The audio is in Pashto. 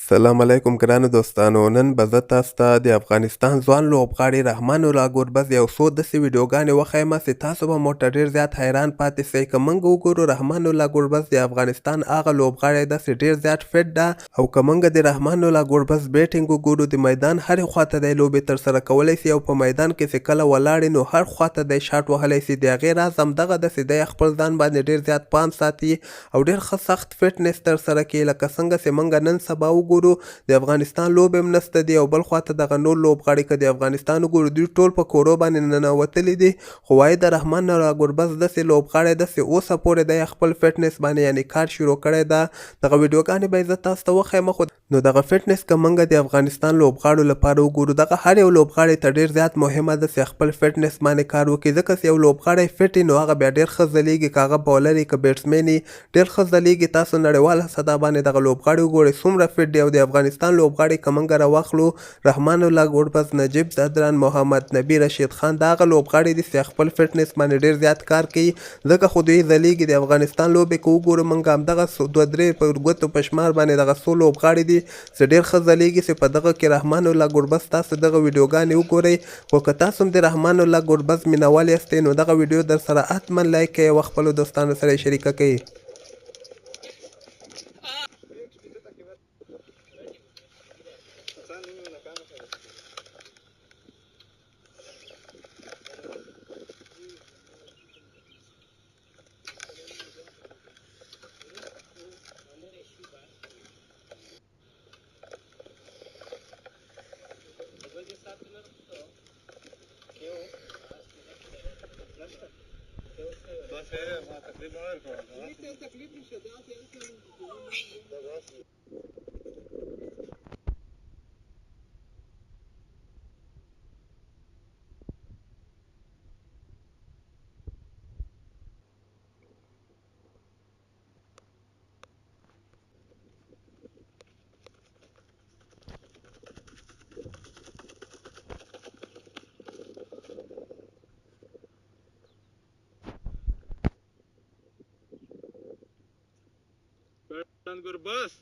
سلام علیکم ګرانو دوستانو. نن به زه تاسو ته د افغانستان ځوان لوبغاړي رحمان الله ګربز یو څو داسې ویډیوګانې وښیم چې تاسو به موته ډېر زیات حیران پاتې سئ. که موږ وګورو رحمان الله ګربز د افغانستان هغه لوبغاړی ده چې ډېر زیات فټ ده، او که موږ د رحمان الله ګربز بیټینګ وګورو د میدان هرې خواته دی لوبې ترسره کولی سي، او په میدان کې چې کله ولاړ نو هر خواته دی شاټ وهلی سي. د هغې راز همدغه ده چې دی خپل ځان باندې ډېر زیات پام ساتي او ډېر ښه سخت فټنس ترسره کوي. لکه څنګه چې موږ نن سبا وګورو د افغانستان لوبې هم نسته دي، او بل خواته دغه نور لوبغاړي که د افغانستان وګورو دوی ټول په کورو باندې ننوتلي دي، خو وایي د رحمان الله ګربز داسې لوبغاړی ده چې اوسه پورې دی خپل فټنس باندې یعنې کار شروع کړی ده. دغه ویډیوګانې به یې زه تاسو ته وښیم، خو نو دغه فټنس که موږ د افغانستان لوبغاړو لپاره وګورو دغه هر یو لوبغاړی ته ډېر زیات مهمه ده چې خپل فټنس باندې کار وکړي، ځکه چې یو لوبغاړی فټ وي نو هغه بیا ډېر ښه ځلیږي، که هغه بالر وي که بیټسمین وي ډېر ښه ځلیږي. تاسو نړیواله سطح باندې دغه لوبغاړي وګورئ څومره فټ دی، او د افغانستان لوبغاړي که موږ راواخلو رحمان الله ګربز، نجیب زدران، محمد نبي، رشید خان دا هغه لوبغاړي دي چې خپل فټنس باندې ډېر زیات کار کوي، ځکه خو دوی ځلیږي. د افغانستان لوبې که وګورو موږ همدغه دوه درې په ګوتو په شمار باندې دغه څو لوبغاړي دي چې ډېر ښه ځلیږي، چې په دغه کې رحمان الله ګربز تاسو دغه ویډیوګانې وګورئ. خو که تاسو هم د رحمان الله ګربز مینوال یاستئ نو دغه ویډیو در سره حتما لایک کړئ او خپلو دوستانو سره یې شریکه کړئ. Gurbaz.